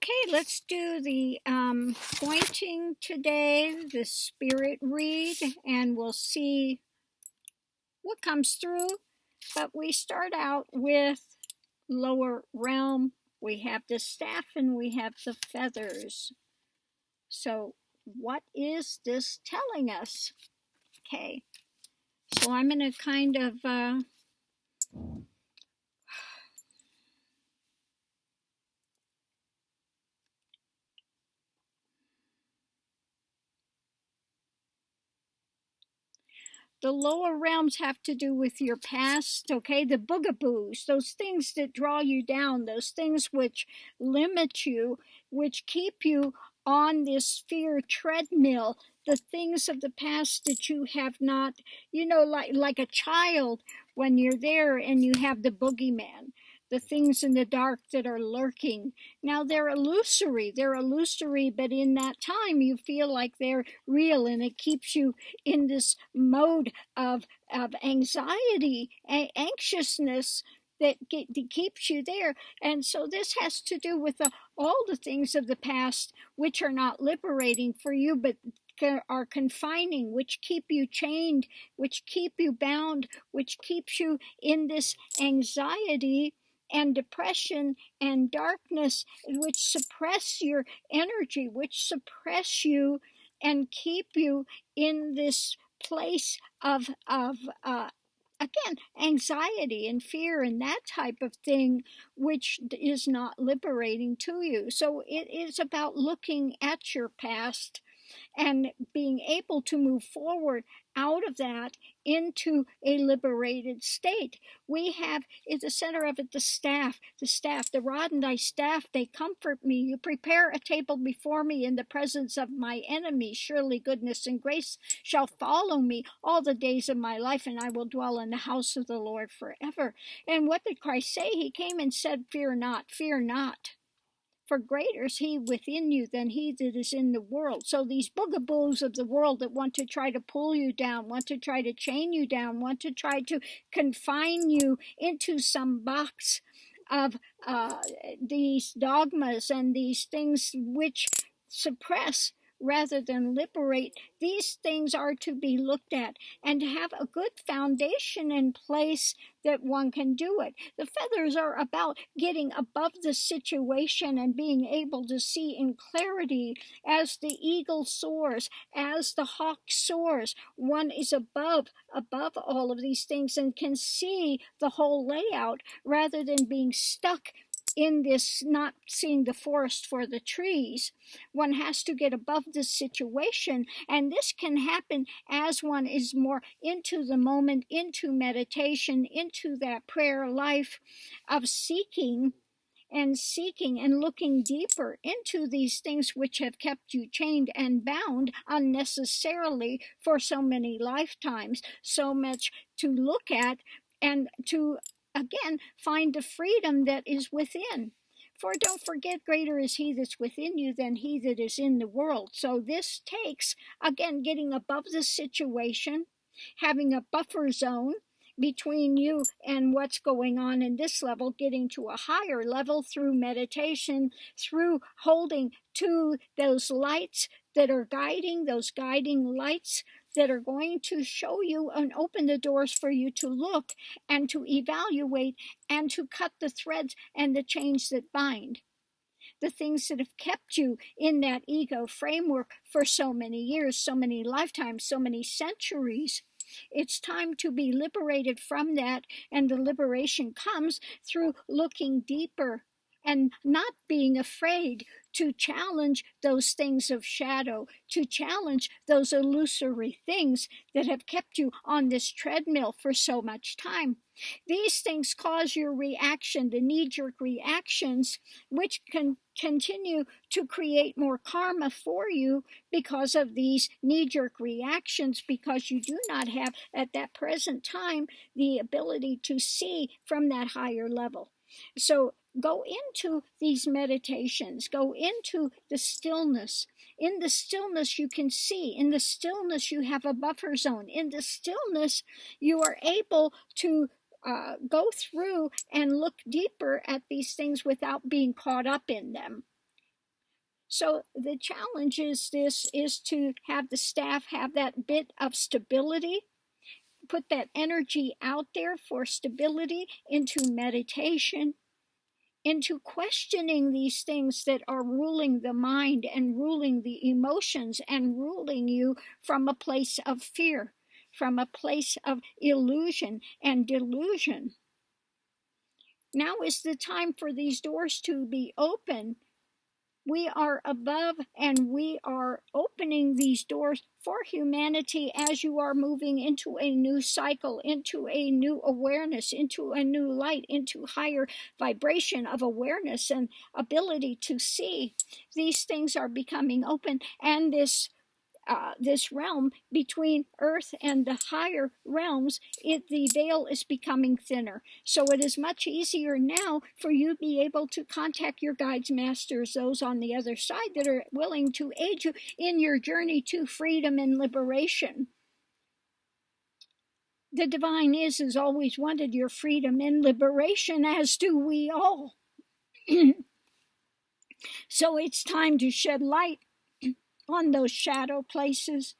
Okay, let's do the pointing today, the spirit read, and we'll see what comes through. But we start out with lower realm. We have the staff and we have the feathers. So, what is this telling us? Okay, so I'm going to kind of the lower realms have to do with your past, okay? The boogaboos, those things that draw you down, those things which limit you, which keep you on this fear treadmill, the things of the past that you have not, like a child when you're there and you have the boogeyman, the things in the dark that are lurking. Now they're illusory, but in that time you feel like they're real, and it keeps you in this mode of anxiety, anxiousness that keeps you there. And so this has to do with all the things of the past which are not liberating for you, but are confining, which keep you chained, which keep you bound, which keeps you in this anxiety and depression and darkness, which suppress your energy, which suppress you and keep you in this place of again, anxiety and fear and that type of thing, which is not liberating to you. So it is about looking at your past and being able to move forward out of that into a liberated state. We have at the center of it the staff, the rod and thy staff, they comfort me. You prepare a table before me in the presence of my enemies. Surely goodness and grace shall follow me all the days of my life, and I will dwell in the house of the Lord forever. And what did Christ say? He came and said, fear not, fear not. For greater is he within you than he that is in the world. So these boogaboos of the world that want to try to pull you down, want to try to chain you down, want to try to confine you into some box of these dogmas and these things which suppress rather than liberate, these things are to be looked at and have a good foundation in place that one can do it. The feathers are about getting above the situation and being able to see in clarity as the eagle soars, as the hawk soars. One is above all of these things and can see the whole layout rather than being stuck in this, not seeing the forest for the trees. One has to get above this situation, and this can happen as one is more into the moment, into meditation, into that prayer life of seeking and looking deeper into these things which have kept you chained and bound unnecessarily for so many lifetimes. So much to look at and to again find the freedom that is within. For don't forget, greater is he that's within you than he that is in the world. So this takes, again, getting above the situation, having a buffer zone between you and what's going on in this level, getting to a higher level through meditation, through holding to those lights that are guiding, those guiding lights that are going to show you and open the doors for you to look and to evaluate and to cut the threads and the chains that bind. The things that have kept you in that ego framework for so many years, so many lifetimes, so many centuries. It's time to be liberated from that, and the liberation comes through looking deeper and not being afraid to challenge those things of shadow, to challenge those illusory things that have kept you on this treadmill for so much time. These things cause your reaction, the knee-jerk reactions, which can continue to create more karma for you because of these knee-jerk reactions, because you do not have at that present time the ability to see from that higher level. So go into these meditations, go into the stillness. In the stillness you can see, in the stillness you have a buffer zone, in the stillness you are able to go through and look deeper at these things without being caught up in them. So the challenge is to have the staff have that bit of stability, put that energy out there for stability into meditation, into questioning these things that are ruling the mind and ruling the emotions and ruling you from a place of fear, from a place of illusion and delusion. Now is the time for these doors to be open. We are above and we are opening these doors for humanity as you are moving into a new cycle, into a new awareness, into a new light, into higher vibration of awareness and ability to see. These things are becoming open, and this realm between earth and the higher realms, the veil is becoming thinner. So it is much easier now for you to be able to contact your guides, masters, those on the other side that are willing to aid you in your journey to freedom and liberation. The divine has always wanted your freedom and liberation, as do we all. So it's time to shed light on those shadow places.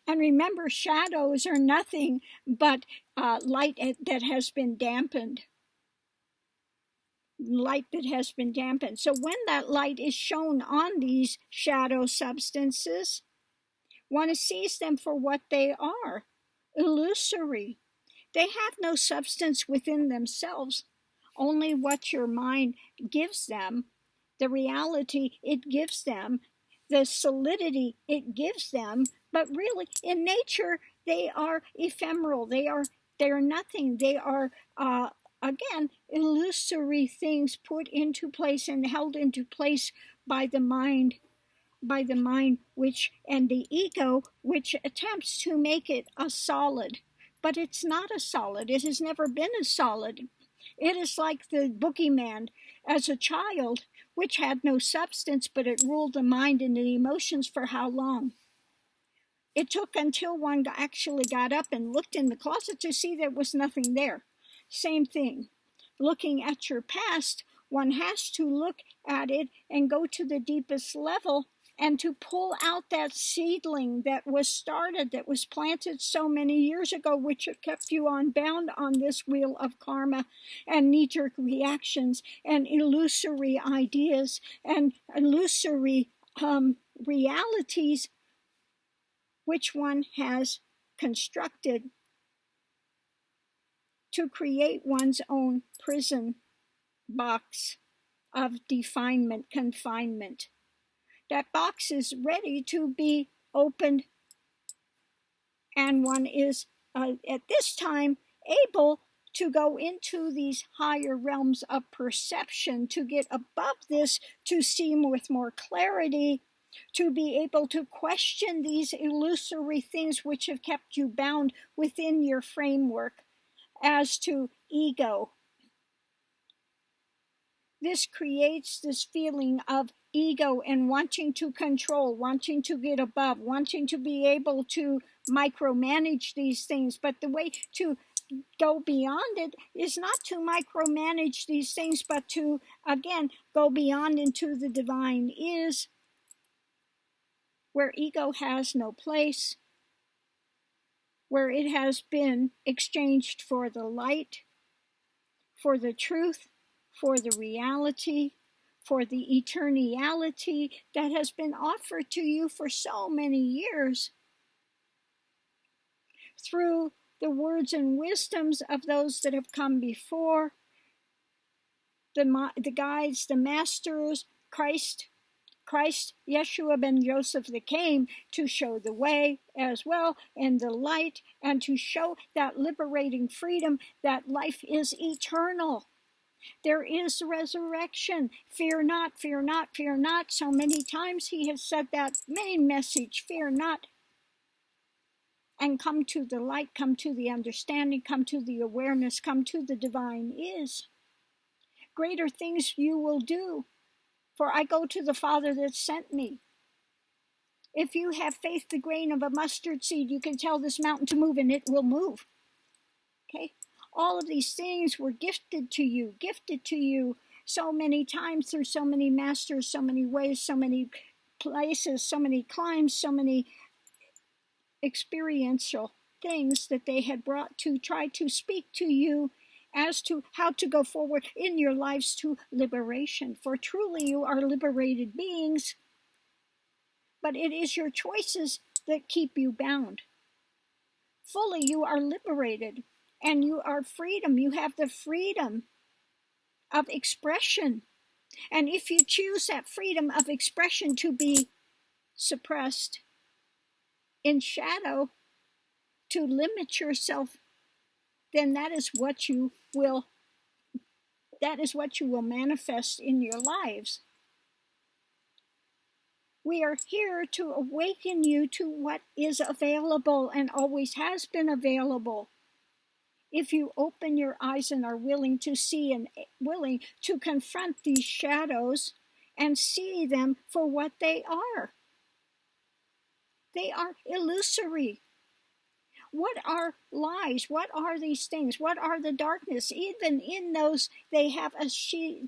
And remember, shadows are nothing but light that has been dampened. Light that has been dampened. So when that light is shown on these shadow substances, one sees them for what they are, illusory. They have no substance within themselves, only what your mind gives them, the reality it gives them, the solidity it gives them. But really, in nature, they are ephemeral. They are nothing. They are again illusory things put into place and held into place by the mind, which and the ego, which attempts to make it a solid. But it's not a solid. It has never been a solid. It is like the boogeyman as a child, which had no substance, but it ruled the mind and the emotions for how long? It took until one actually got up and looked in the closet to see there was nothing there. Same thing. Looking at your past, one has to look at it and go to the deepest level and to pull out that seedling that was started, that was planted so many years ago, which have kept you bound on this wheel of karma and knee-jerk reactions and illusory ideas and illusory realities, which one has constructed to create one's own prison box of definement, confinement. That box is ready to be opened, and one is at this time able to go into these higher realms of perception, to get above this, to see with more clarity, to be able to question these illusory things which have kept you bound within your framework as to ego. This creates this feeling of ego and wanting to control, wanting to get above, wanting to be able to micromanage these things. But the way to go beyond it is not to micromanage these things, but to, again, go beyond into the divine is, where ego has no place, where it has been exchanged for the light, for the truth, for the reality, for the eternality that has been offered to you for so many years through the words and wisdoms of those that have come before, the guides, the masters, Christ, Yeshua ben Joseph, that came to show the way as well, and the light, and to show that liberating freedom, that life is eternal. There is resurrection. Fear not, fear not, fear not. So many times he has said that main message, fear not. And come to the light, come to the understanding, come to the awareness, come to the divine is. Greater things you will do, for I go to the Father that sent me. If you have faith the grain of a mustard seed, you can tell this mountain to move and it will move. Okay? All of these things were gifted to you so many times through so many masters, so many ways, so many places, so many climbs, so many experiential things that they had brought to try to speak to you as to how to go forward in your lives to liberation. For truly you are liberated beings, but it is your choices that keep you bound. Fully you are liberated, and you are freedom. You have the freedom of expression. And if you choose that freedom of expression to be suppressed in shadow, to limit yourself, then that is what you will manifest in your lives. We are here to awaken you to what is available and always has been available. If you open your eyes and are willing to see and willing to confront these shadows and see them for what they are. They are illusory. What are lies? What are these things? What are the darkness? Even in those, they have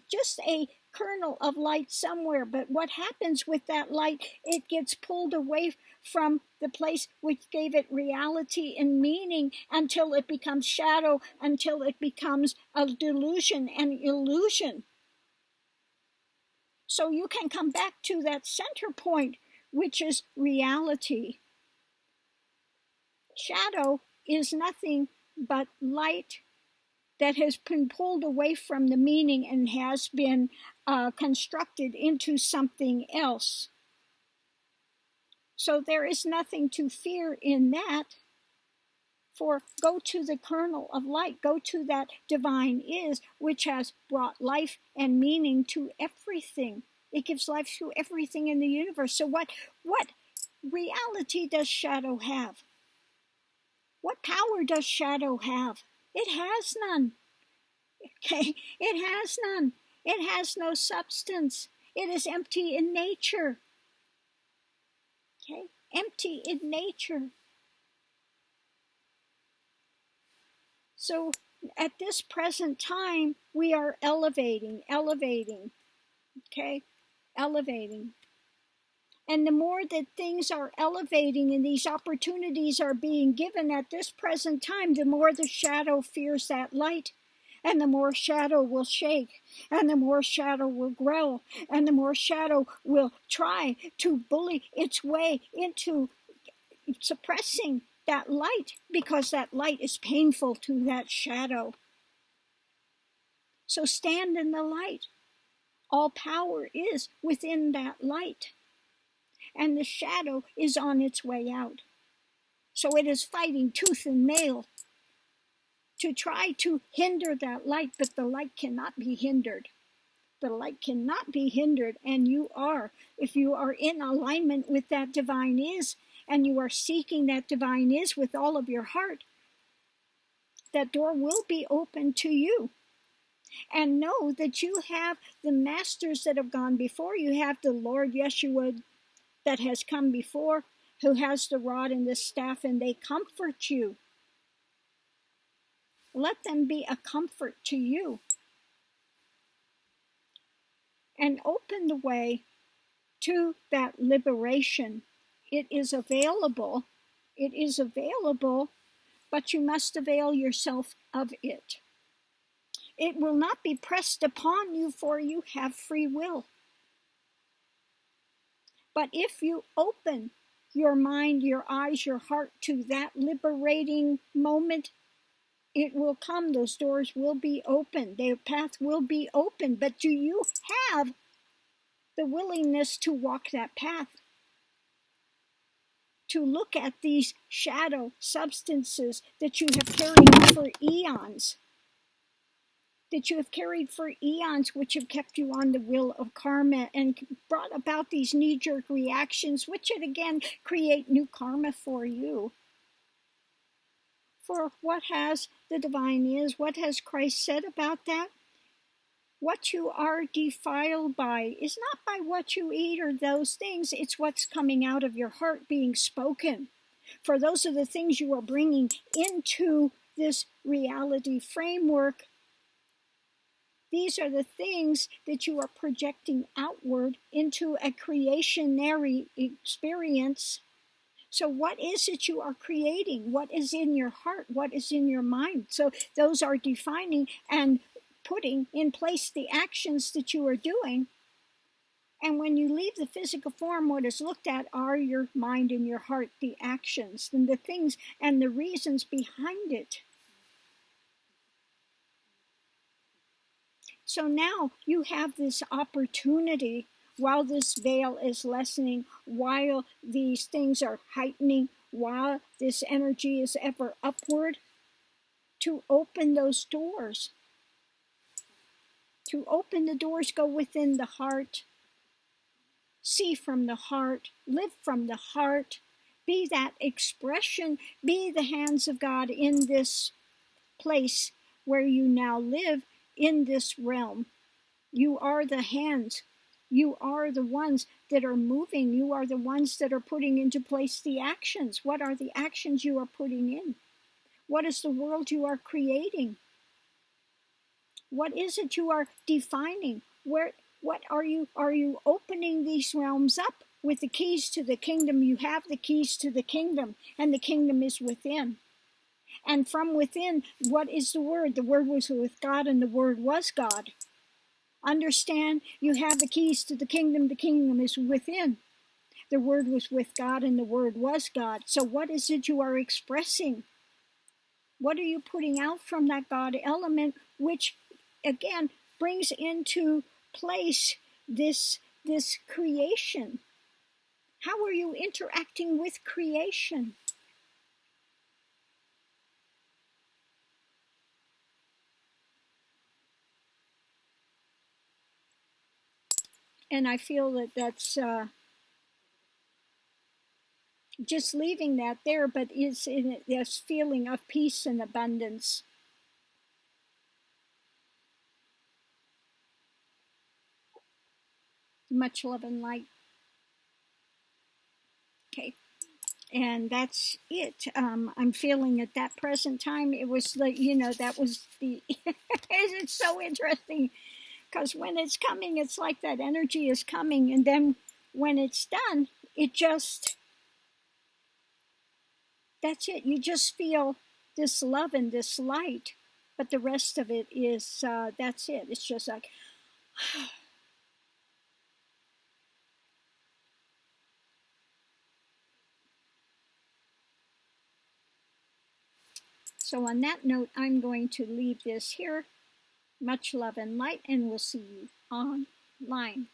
just a kernel of light somewhere. But what happens with that light? It gets pulled away from the place which gave it reality and meaning until it becomes shadow, until it becomes a delusion and illusion. So you can come back to that center point, which is reality. Shadow is nothing but light that has been pulled away from the meaning and has been constructed into something else. So there is nothing to fear in that. For go to the kernel of light, go to that divine is, which has brought life and meaning to everything. It gives life to everything in the universe. So what reality does shadow have? What power does shadow have? It has none. Okay, it has none. It has no substance. It is empty in nature. Okay, empty in nature. So at this present time, we are elevating, okay, elevating. And the more that things are elevating and these opportunities are being given at this present time, the more the shadow fears that light, and the more shadow will shake, and the more shadow will grow, and the more shadow will try to bully its way into suppressing that light, because that light is painful to that shadow. So stand in the light. All power is within that light. And the shadow is on its way out. So it is fighting tooth and nail to try to hinder that light, but the light cannot be hindered. The light cannot be hindered, and you are. If you are in alignment with that divine is, and you are seeking that divine is with all of your heart, that door will be open to you. And know that you have the masters that have gone before. You have the Lord Yeshua that has come before, who has the rod and the staff, and they comfort you. Let them be a comfort to you. And open the way to that liberation. It is available. It is available, but you must avail yourself of it. It will not be pressed upon you, for you have free will. But if you open your mind, your eyes, your heart to that liberating moment, it will come. Those doors will be open. Their path will be open. But do you have the willingness to walk that path? To look at these shadow substances that you have carried for eons, which have kept you on the wheel of karma and brought about these knee-jerk reactions, which would again create new karma for you. For what has the divine is, what has Christ said about that? What you are defiled by is not by what you eat or those things, it's what's coming out of your heart being spoken. For those are the things you are bringing into this reality framework. These are the things that you are projecting outward into a creationary experience. So what is it you are creating? What is in your heart? What is in your mind? So those are defining and putting in place the actions that you are doing. And when you leave the physical form, what is looked at are your mind and your heart, the actions and the things and the reasons behind it. So now you have this opportunity, while this veil is lessening, while these things are heightening, while this energy is ever upward, to open those doors. To open the doors, go within the heart, see from the heart, live from the heart, be that expression, be the hands of God in this place where you now live, in this realm. You are the hands. You are the ones that are moving. You are the ones that are putting into place the actions. What are the actions you are putting in? What is the world you are creating? What is it you are defining? What are you opening these realms up with the keys to the kingdom? You have the keys to the kingdom, and the kingdom is within. And from within, what is the Word? The Word was with God, and the Word was God. Understand, you have the keys to the kingdom is within. The Word was with God, and the Word was God. So what is it you are expressing? What are you putting out from that God element, which again brings into place this creation? How are you interacting with creation? And I feel that that's just leaving that there, but is in this feeling of peace and abundance. Much love and light. Okay. And that's it. I'm feeling at that present time, it was like, that was the, it's so interesting, because when it's coming, it's like that energy is coming. And then when it's done, it just, that's it. You just feel this love and this light. But the rest of it is, that's it. It's just like, so on that note, I'm going to leave this here. Much love and light, and we'll see you online.